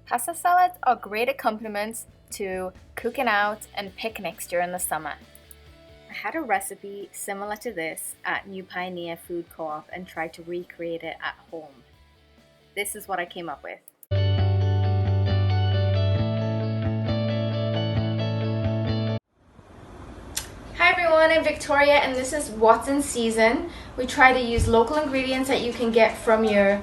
Pasta salads are great accompaniments to cooking out and picnics during the summer. I had a recipe similar to this at New Pioneer Food Co-op and tried to recreate it at home. This is what I came up with. Hi everyone, I'm Victoria and this is What's in Season. We try to use local ingredients that you can get from your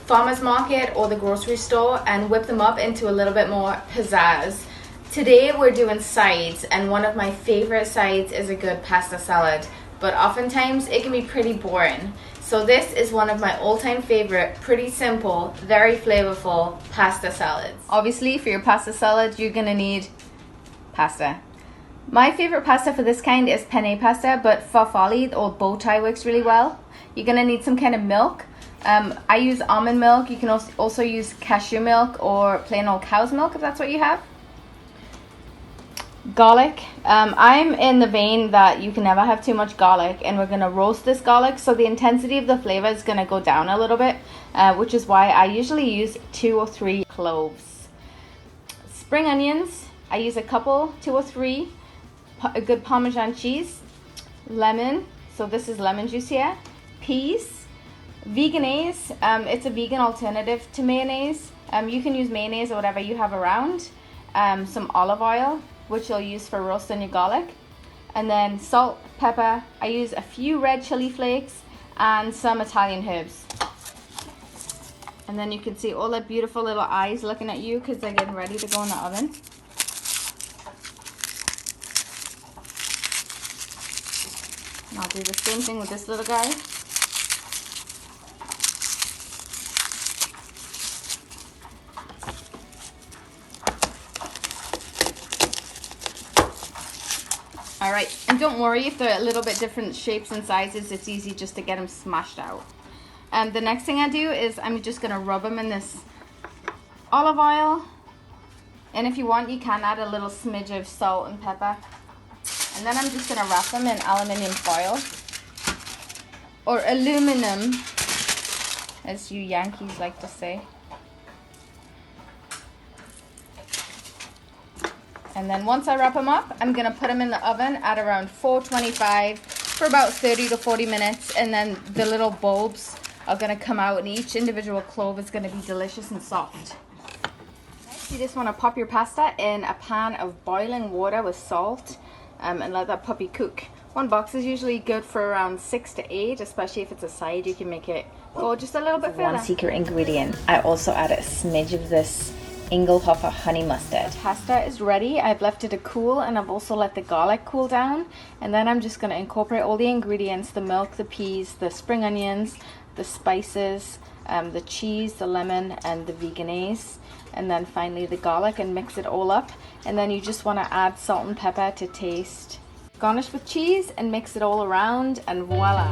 farmer's market or the grocery store and whip them up into a little bit more pizzazz. Today we're doing sides, and one of my favorite sides is a good pasta salad, but oftentimes it can be pretty boring. So this is one of my all-time favorite, pretty simple, very flavorful pasta salads. Obviously for your pasta salad you're gonna need pasta. My favorite pasta for this kind is penne pasta, but farfalle or bow tie works really well. You're gonna need some kind of milk. I use almond milk. You can also use cashew milk or plain old cow's milk if that's what you have. Garlic. I'm in the vein that you can never have too much garlic, and we're gonna roast this garlic, so the intensity of the flavor is gonna go down a little bit, which is why I usually use 2 or 3 cloves. Spring onions. I use a couple, 2 or 3. A good Parmesan cheese, lemon, so this is lemon juice here, peas, veganese, it's a vegan alternative to mayonnaise. You can use mayonnaise or whatever you have around, some olive oil, which you'll use for roasting your garlic, and then salt, pepper. I use a few red chili flakes and some Italian herbs. And then you can see all the beautiful little eyes looking at you because they're getting ready to go in the oven. And I'll do the same thing with this little guy. Alright, and don't worry if they're a little bit different shapes and sizes, it's easy just to get them smashed out. The next thing I do is I'm just going to rub them in this olive oil. And if you want, you can add a little smidge of salt and pepper. And then I'm just going to wrap them in aluminium foil, or aluminum, as you Yankees like to say. And then once I wrap them up, I'm going to put them in the oven at around 425 for about 30 to 40 minutes. And then the little bulbs are going to come out, and each individual clove is going to be delicious and soft. Next, you just want to pop your pasta in a pan of boiling water with salt. And let that puppy cook. 1 box is usually good for around 6 to 8, especially if it's a side. You can make it go just a little bit further. One secret ingredient, I also add a smidge of this Engelhofer honey mustard. Pasta is ready. I've left it to cool, and I've also let the garlic cool down. And then I'm just going to incorporate all the ingredients: the milk, the peas, the spring onions, the spices, the cheese, the lemon, and the veganese. And then finally the garlic, and mix it all up. And then you just want to add salt and pepper to taste. Garnish with cheese and mix it all around, and voila!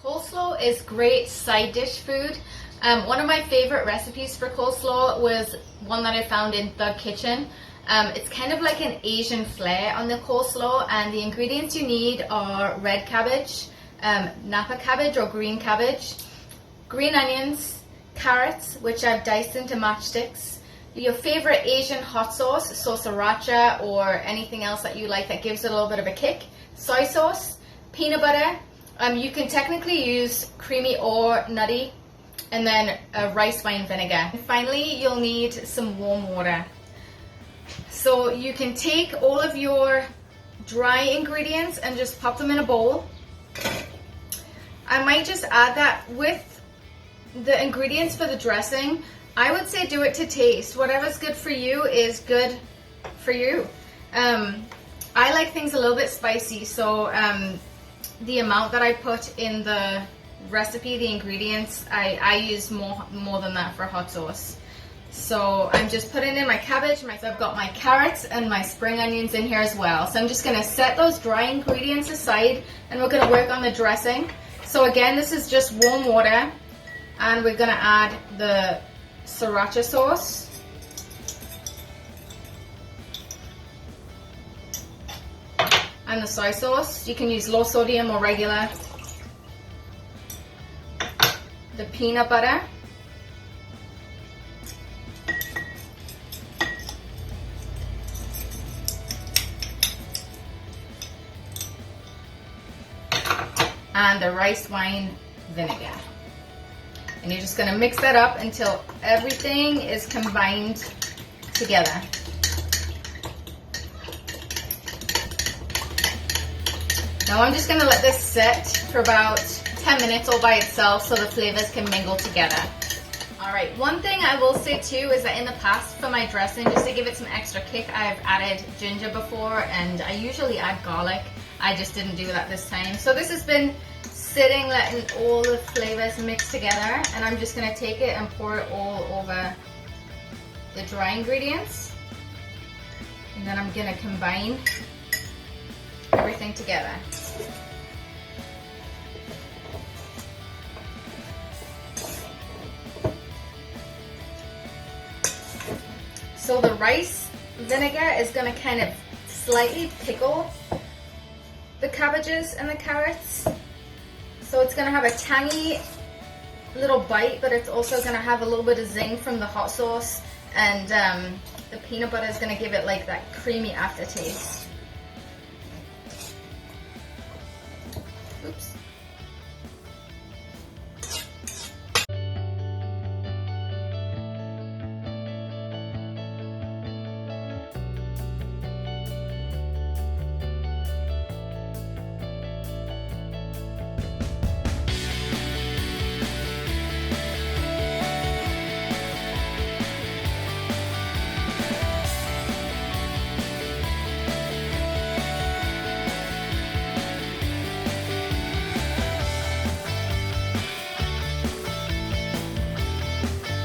Coleslaw is great side dish food. One of my favorite recipes for coleslaw was one that I found in The Kitchen. It's kind of like an Asian flair on the coleslaw, and the ingredients you need are red cabbage, Napa cabbage or green cabbage, green onions, carrots, which I've diced into matchsticks, your favorite Asian hot sauce, so sriracha or anything else that you like that gives it a little bit of a kick, soy sauce, peanut butter. You can technically use creamy or nutty, and then rice wine vinegar. And finally, you'll need some warm water. So you can take all of your dry ingredients and just pop them in a bowl. I might just add that with the ingredients for the dressing. I would say do it to taste. Whatever's good for you is good for you. I like things a little bit spicy, so the amount that I put in the recipe, the ingredients, I use more than that for hot sauce. So I'm just putting in my cabbage, I've got my carrots and my spring onions in here as well. So I'm just going to set those dry ingredients aside, and we're going to work on the dressing. So again, this is just warm water, and we're going to add the sriracha sauce. And the soy sauce. You can use low sodium or regular. The peanut butter. And the rice wine vinegar. And you're just going to mix that up until everything is combined together. Now I'm just going to let this sit for about 10 minutes all by itself so the flavors can mingle together. Alright, one thing I will say too is that in the past for my dressing, just to give it some extra kick, I've added ginger before, and I usually add garlic. I just didn't do that this time. So this has been sitting, letting all the flavors mix together, and I'm just going to take it and pour it all over the dry ingredients. And then I'm going to combine everything together. So the rice vinegar is going to kind of slightly pickle the cabbages and the carrots. So it's going to have a tangy little bite, but it's also going to have a little bit of zing from the hot sauce, and the peanut butter is going to give it like that creamy aftertaste.